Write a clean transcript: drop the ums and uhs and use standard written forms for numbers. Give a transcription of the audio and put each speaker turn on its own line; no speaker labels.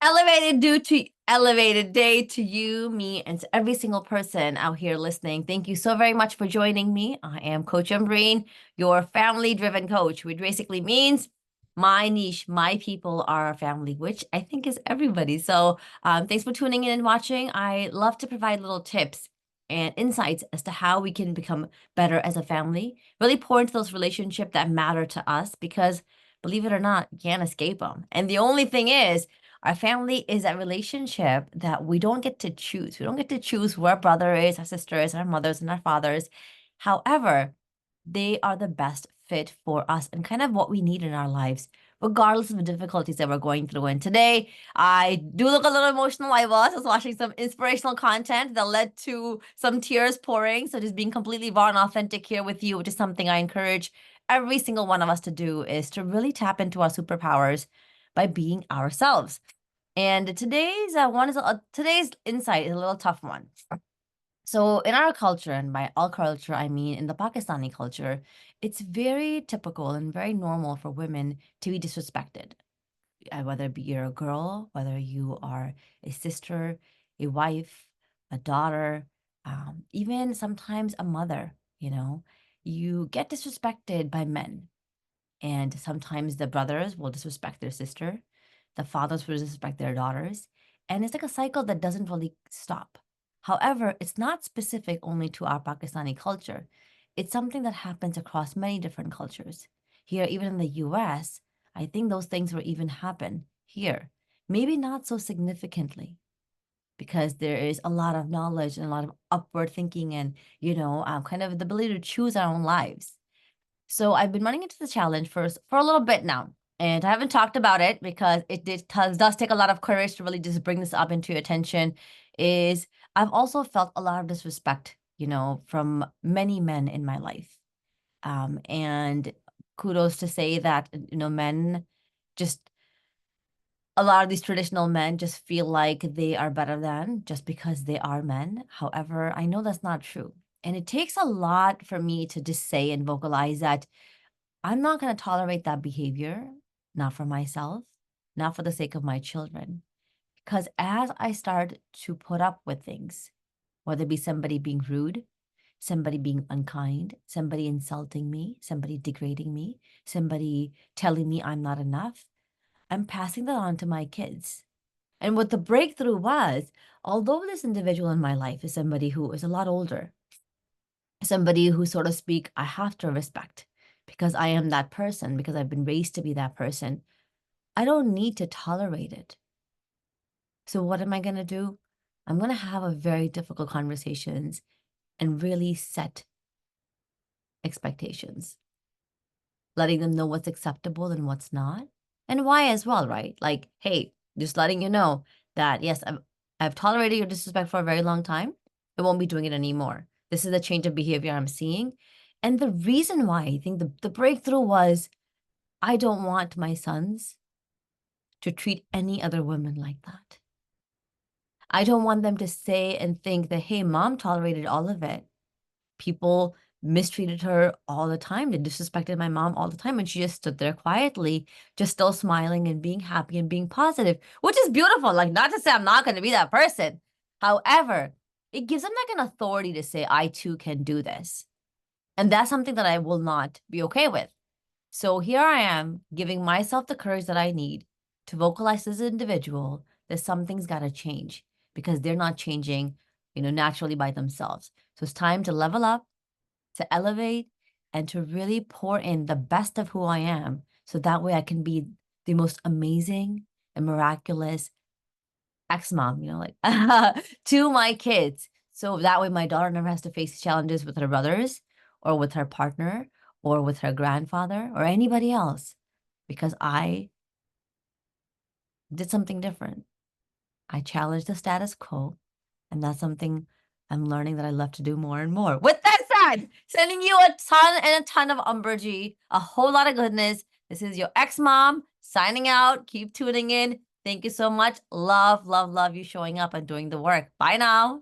Elevated day to you, me, and to every single person out here listening. Thank you so very much for joining me. I am Coach Umbreen, your family-driven coach, which basically means my niche, my people are our family, which I think is everybody. So thanks for tuning in and watching. I love to provide little tips and insights as to how we can become better as a family, really pour into those relationships that matter to us because believe it or not, you can't escape them. And the only thing is, our family is a relationship that we don't get to choose. We don't get to choose who our brother is, our sister is, our mothers, and our fathers. However, they are the best fit for us and kind of what we need in our lives, regardless of the difficulties that we're going through. And today, I do look a little emotional. I was watching some inspirational content that led to some tears pouring. So just being completely raw and authentic here with you, which is something I encourage every single one of us to do, is to really tap into our superpowers by being ourselves. And today's insight is a little tough one. So in our culture, and by all culture, I mean in the Pakistani culture, it's very typical and very normal for women to be disrespected. Whether it be you're a girl, whether you are a sister, a wife, a daughter, even sometimes a mother, you get disrespected by men. And sometimes the brothers will disrespect their sister, the fathers will disrespect their daughters. And it's like a cycle that doesn't really stop. However, it's not specific only to our Pakistani culture. It's something that happens across many different cultures. Here, even in the US, I think those things will even happen here. Maybe not so significantly because there is a lot of knowledge and a lot of upward thinking and, kind of the ability to choose our own lives. So I've been running into the challenge for a little bit now, and I haven't talked about it because does take a lot of courage to really just bring this up into your attention. Is I've also felt a lot of disrespect, from many men in my life, and kudos to say that men just a lot of these traditional men just feel like they are better than just because they are men. However, I know that's not true. And it takes a lot for me to just say and vocalize that I'm not going to tolerate that behavior, not for myself, not for the sake of my children. Because as I start to put up with things, whether it be somebody being rude, somebody being unkind, somebody insulting me, somebody degrading me, somebody telling me I'm not enough, I'm passing that on to my kids. And what the breakthrough was, although this individual in my life is somebody who is a lot older, somebody who, so to speak, I have to respect because I am that person, because I've been raised to be that person, I don't need to tolerate it. So what am I going to do? I'm going to have a very difficult conversations and really set expectations, letting them know what's acceptable and what's not, and why as well, right? Like, hey, just letting you know that, yes, I've tolerated your disrespect for a very long time. I won't be doing it anymore. This is a change of behavior I'm seeing. And the reason why I think the breakthrough was I don't want my sons to treat any other women like that. I don't want them to say and think that, hey, mom tolerated all of it. People mistreated her all the time. They disrespected my mom all the time. And she just stood there quietly, just still smiling and being happy and being positive, which is beautiful. Like, not to say I'm not going to be that person. However, it gives them like an authority to say, I too can do this. And that's something that I will not be okay with. So here I am giving myself the courage that I need to vocalize as an individual that something's got to change because they're not changing, naturally by themselves. So it's time to level up, to elevate, and to really pour in the best of who I am. So that way I can be the most amazing and miraculous ex-mom, to my kids. So that way my daughter never has to face challenges with her brothers or with her partner or with her grandfather or anybody else because I did something different. I challenged the status quo, and that's something I'm learning that I love to do more and more. With that said, sending you a ton and a ton of umbergy, a whole lot of goodness. This is your ex-mom signing out. Keep tuning in. Thank you so much. Love, love, love you showing up and doing the work. Bye now.